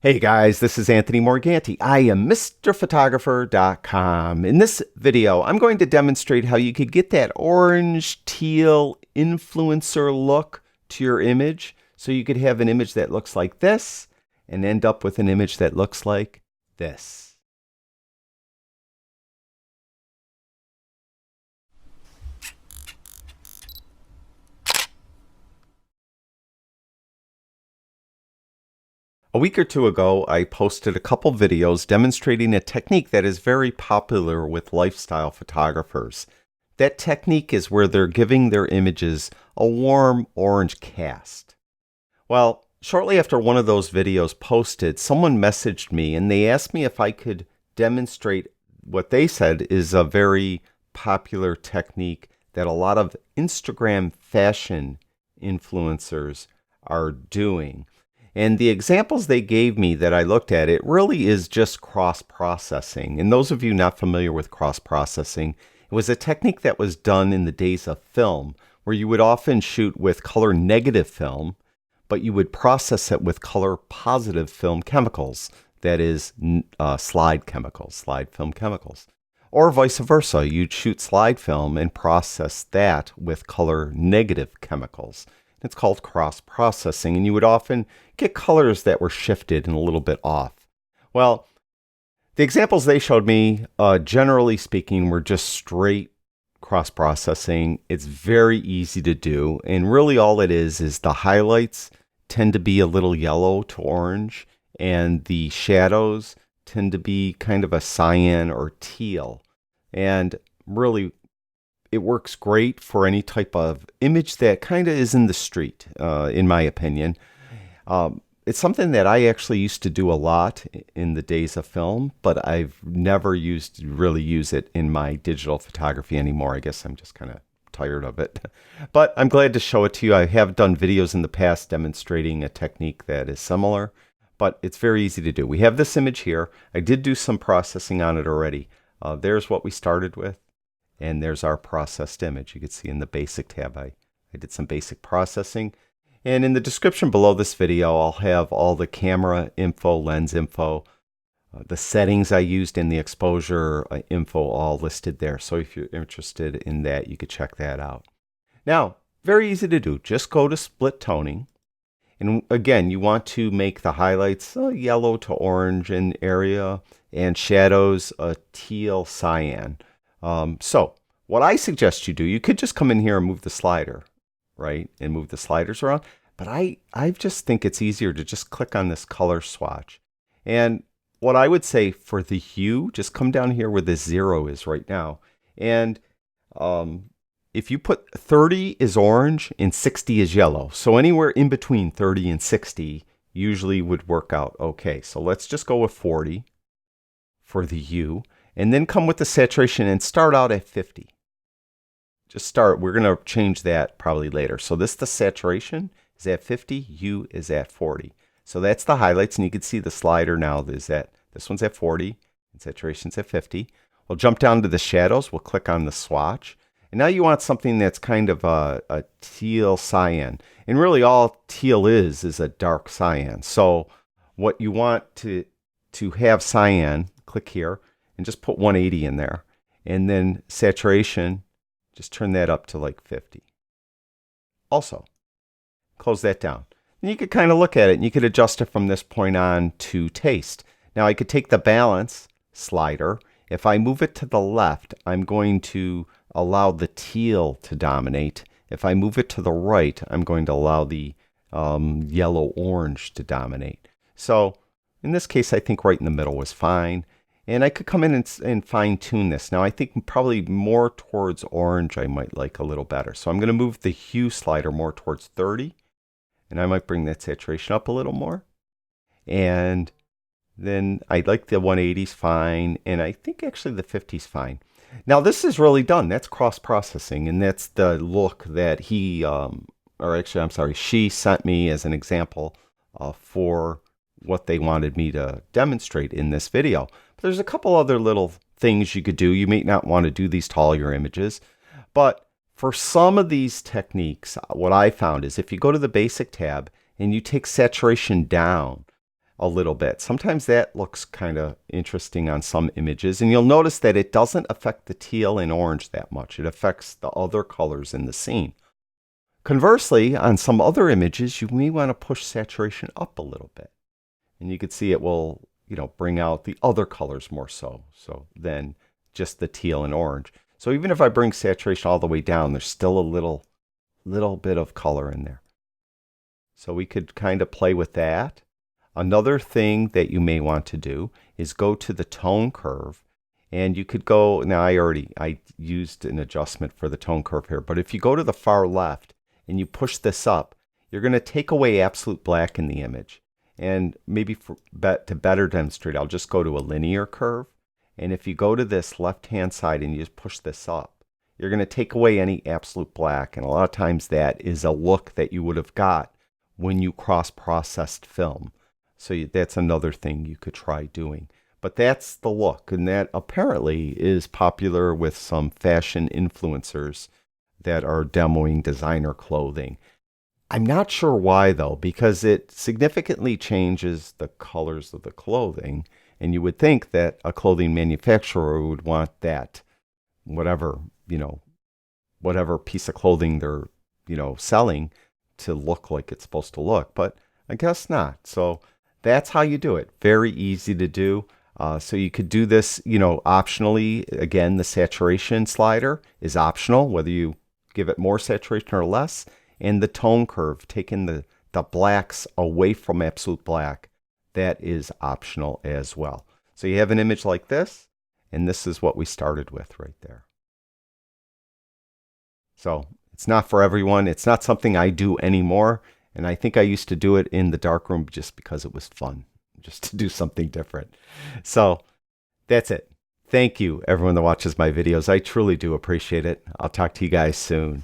Hey guys, this is Anthony Morganti. I am MrPhotographer.com. In this video, I'm going to demonstrate how you could get that orange teal influencer look to your image so you could have an image that looks like this and end up with an image that looks like this. A week or two ago, I posted a couple videos demonstrating a technique that is very popular with lifestyle photographers. That technique is where they're giving their images a warm orange cast. Well, shortly after one of those videos posted, someone messaged me and they asked me if I could demonstrate what they said is a very popular technique that a lot of Instagram fashion influencers are doing. And the examples they gave me that I looked at, it really is just cross-processing. And those of you not familiar with cross-processing, it was a technique that was done in the days of film, where you would often shoot with color negative film, but you would process it with color positive film chemicals, that is, slide chemicals, slide film chemicals. Or vice versa, you'd shoot slide film and process that with color negative chemicals. It's called cross-processing, and you would often get colors that were shifted and a little bit off. Well, the examples they showed me, generally speaking, were just straight cross-processing. It's very easy to do, and really all it is the highlights tend to be a little yellow to orange, and the shadows tend to be kind of a cyan or teal. And really, it works great for any type of image that kind of is in the street, in my opinion. It's something that I actually used to do a lot in the days of film, but I've never really use it in my digital photography anymore. I guess I'm just kind of tired of it. But I'm glad to show it to you. I have done videos in the past demonstrating a technique that is similar, but it's very easy to do. We have this image here. I did do some processing on it already. There's what we started with. And there's our processed image. You can see in the basic tab, I did some basic processing. And in the description below this video, I'll have all the camera info, lens info, the settings I used in the exposure info all listed there. So if you're interested in that, you could check that out. Now, very easy to do. Just go to split toning. And again, you want to make the highlights yellow to orange in area and shadows a teal cyan. So what I suggest you do, you could just come in here and move the slider, right? And move the sliders around. But I just think it's easier to just click on this color swatch. And what I would say for the hue, just come down here where the 0 is right now. And if you put 30 is orange and 60 is yellow. So anywhere in between 30 and 60 usually would work out okay. So let's just go with 40 for the hue. And then come with the saturation and start out at 50. Just start. We're going to change that probably later. So the saturation is at 50. Hue is at 40. So that's the highlights. And you can see the slider now is that this one's at 40 and saturation's at 50. We'll jump down to the shadows. We'll click on the swatch. And now you want something that's kind of a teal cyan. And really all teal is a dark cyan. So what you want to have cyan, click here. And just put 180 in there. And then saturation, just turn that up to like 50. Also, close that down. And you could kind of look at it and you could adjust it from this point on to taste. Now I could take the balance slider. If I move it to the left, I'm going to allow the teal to dominate. If I move it to the right, I'm going to allow the yellow-orange to dominate. So in this case, I think right in the middle was fine. And I could come in and fine-tune this. Now, I think probably more towards orange I might like a little better. So I'm going to move the hue slider more towards 30. And I might bring that saturation up a little more. And then I like the 180s fine. And I think actually the 50s fine. Now, this is really done. That's cross-processing. And that's the look that she sent me as an example for what they wanted me to demonstrate in this video. But there's a couple other little things you could do. You may not want to do these to all your images, but for some of these techniques, what I found is if you go to the basic tab and you take saturation down, a little bit. Sometimes that looks kind of interesting on some images, and you'll notice that it doesn't affect the teal and orange that much. It affects the other colors in the scene. Conversely, on some other images, you may want to push saturation up a little bit. And you can see it will, bring out the other colors more so than just the teal and orange. So even if I bring saturation all the way down, there's still a little bit of color in there. So we could kind of play with that. Another thing that you may want to do is go to the tone curve, and you could go, now I used an adjustment for the tone curve here, but if you go to the far left and you push this up, you're going to take away absolute black in the image. And maybe to better demonstrate, I'll just go to a linear curve. And if you go to this left-hand side and you just push this up, you're going to take away any absolute black. And a lot of times that is a look that you would have got when you cross-processed film. So that's another thing you could try doing. But that's the look, and that apparently is popular with some fashion influencers that are demoing designer clothing. I'm not sure why though, because it significantly changes the colors of the clothing, and you would think that a clothing manufacturer would want that, whatever piece of clothing they're, selling to look like it's supposed to look, but I guess not. So that's how you do it. Very easy to do. So you could do this, optionally. Again, the saturation slider is optional, whether you give it more saturation or less. And the tone curve, taking the blacks away from absolute black, that is optional as well. So you have an image like this, and this is what we started with right there. So it's not for everyone. It's not something I do anymore. And I think I used to do it in the darkroom just because it was fun, just to do something different. So that's it. Thank you, everyone that watches my videos. I truly do appreciate it. I'll talk to you guys soon.